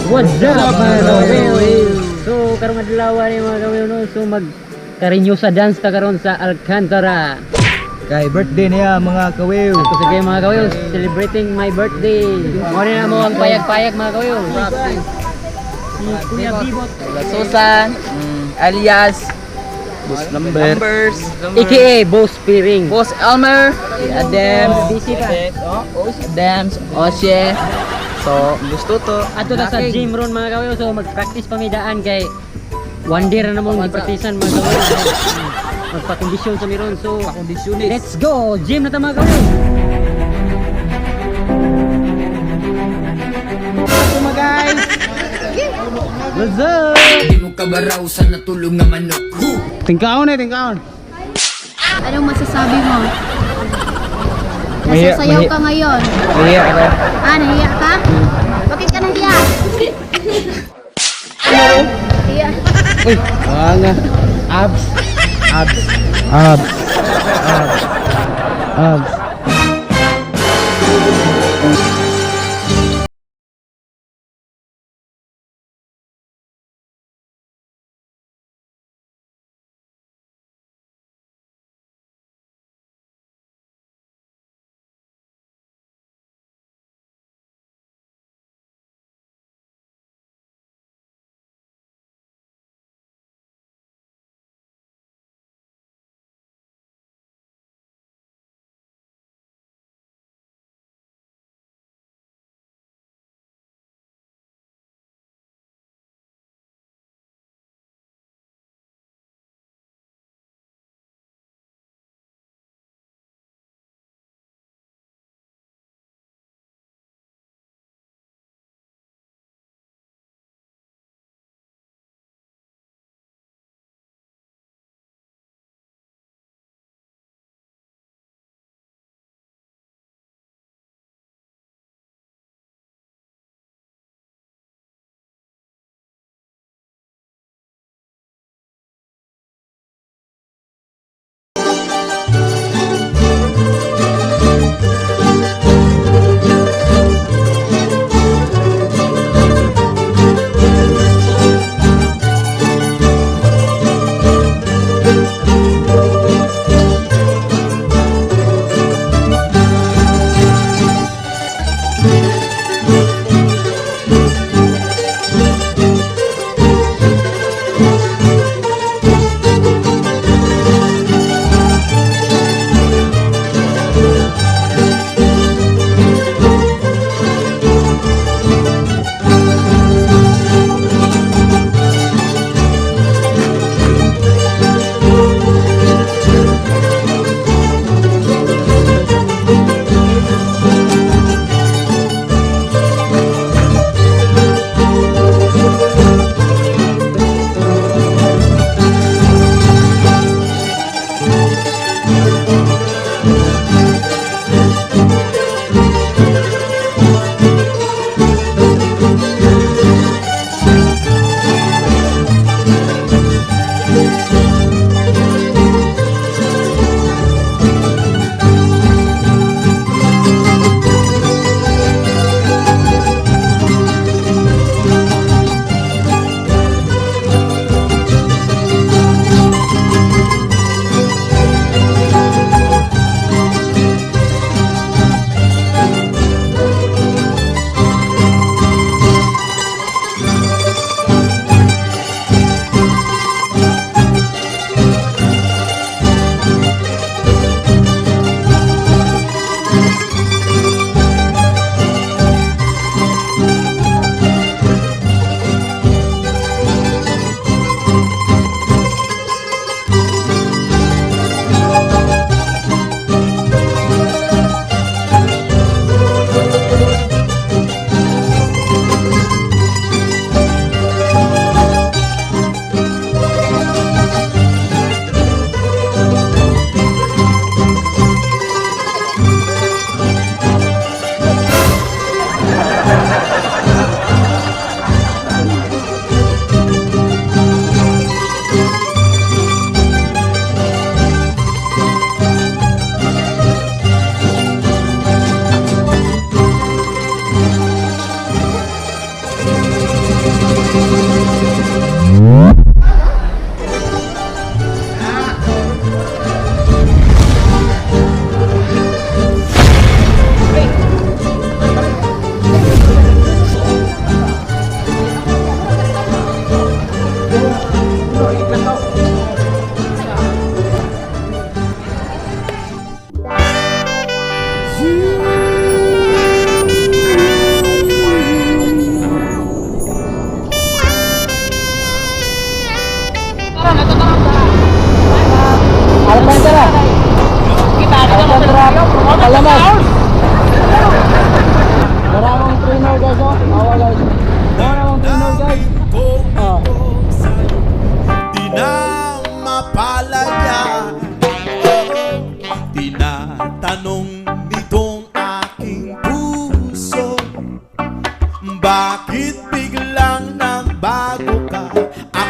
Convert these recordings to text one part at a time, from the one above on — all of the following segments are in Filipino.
What's up mga kawil? So karong adlaw ni mga kawil no, so magkarinyo sa dance ta karon sa Alcantara. Kay birthday niya mga kawiw. So sige mga kawil, celebrating my birthday. Mo na mo ang payag-payag mga kawil. Si Kuya Bibot, Susan, alias Boss Numbers, aka Boss Piring. Boss Elmer, Adams, Busy pa. Adams, Osye. So, gusto to. Ato na sa gym ron mga kawil, so mag-practice pamidaan kay one day ra namon gi-practicean mga kawil. Magpa-kondisyon sa miron. So, Conditionist. let's go! Gym na ta mga kawil. So mga guys, what's up? Di mo kabaraw sa natulong nga manok. Tingkaon tingkaon. Anong masasabi mo? Mahiya- Nasasayaw mahiya- ka ngayon. Iya ako. Nahiya ka? Bakit ka nahiya? Nahiya. Uy, nga. Abs. Abs. Abs. Abs. Abs.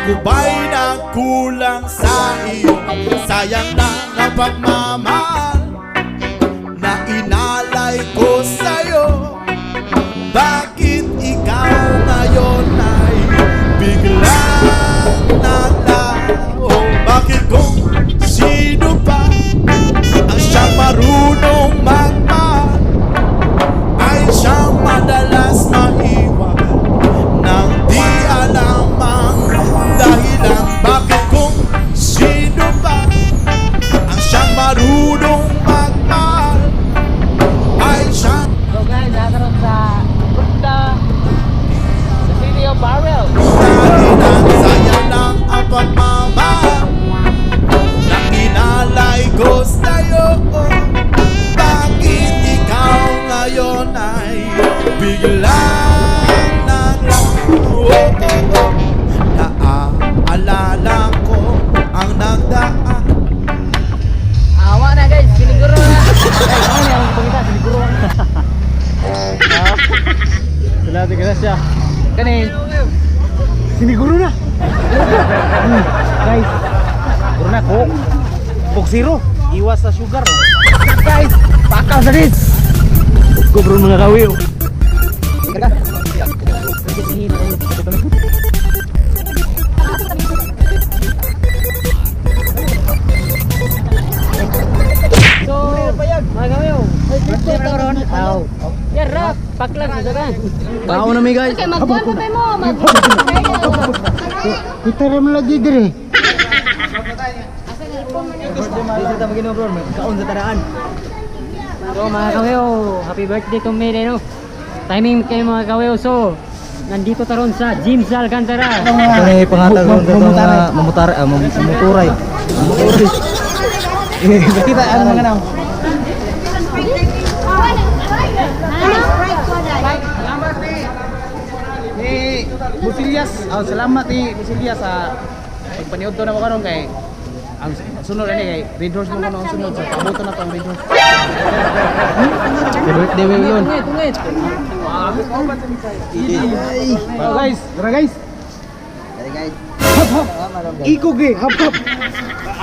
Ako ba'y nagkulang sa iyo? Sayang na ang pagmamahal na inalay ko sa'yo. Bakit ikaw ngayon ay biglang naglaho? Bakit kung sino pa ang siyang marunong magmahal ay siyang madalas maiwan nang di alam ang dahilan? Bakit kung sino pa ang siyang marunong magmahal ay siyang So guys, nakaroon sa Punta sa City of Barrel. dahilan? Sayang lang ang pagmamahal na inalay ko sa'yo. Bakit ikaw ngayon ay biglang naglaho? Naaalala ko ang nagdaan. Awa na guys, siniguro na. Ano yung pangita? Siniguro ka. Salati ka na siya. Kani. Siniguro na. Guys, siguro na Coke. Coke Zero. Iwas sa sugar. Guys, pakaw sa this. Kubro mga kawiw. So, mga kamiyo. Birthday na karoon. Aw. Yan, rap. Paklag sa sagan. Pakaw na mi guys. Okay, magkuhan pa tayo mo. Kita rin mo lagi dire. So mga kamiyo, happy birthday to Mede, no? Timing kayo mga kamiyo. So, nandito taron sa James Alcantara. Ito na yung pangatag ko mga mamuturay. Kita ano mga naw. Busilyas, salamat ni Busilyas sa pagpaniod to na mo karon kay ang sunod ani kay Red Horse mo karon sunod sa pabuto na to ang Red Horse. Birthday mo yun. Guys, tara guys. Hap hap. Iko ge, hap hap.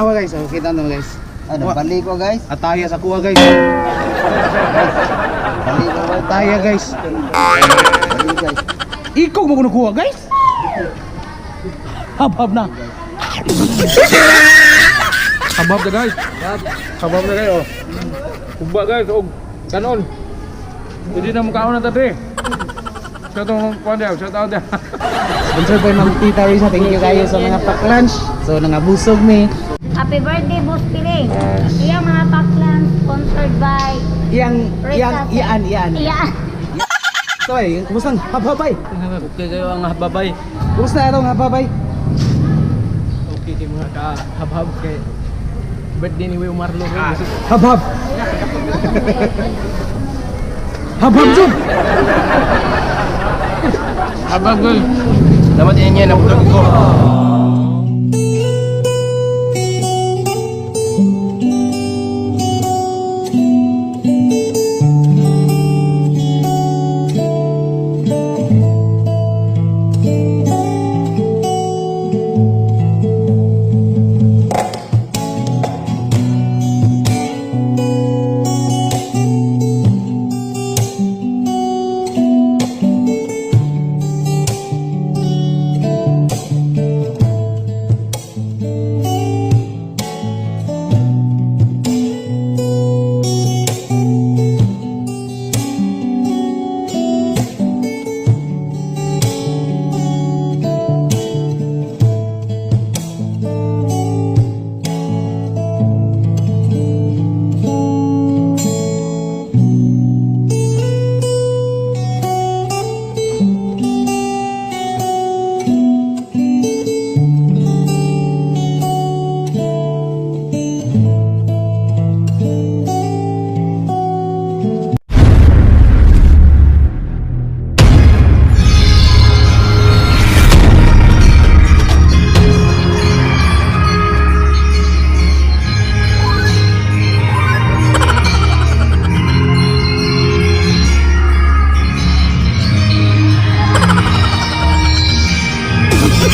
Awa guys, kita na guys. Ano, bali ko guys. Ataya sa kuha guys. Bali ko guys. Ataya guys. Bali guys. Ikaw mo kuno kuha guys. Hap hap na. Habab na guys. Habab na kayo. Kuba guys og kanon. Hindi na mukhaon na tabi. Shout out po daw, shout out daw. Sponsor po yung Ma'am Tita Risa. Thank you kayo sa mga pack lunch. So nangabusog mi. Happy birthday, Boss Piling. Iya mga paklan sponsored by Iyan. Iya. So ay, kumusta ang hababay? Okay kayo ang hababay. Kumusta itong hababay? Okay kayo mga ka-habhab kay birthday ni Will Marlo. Habhab. Habhab Jun. Habab guys. Dapat inyo na vlog ko.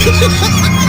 Ha ha ha!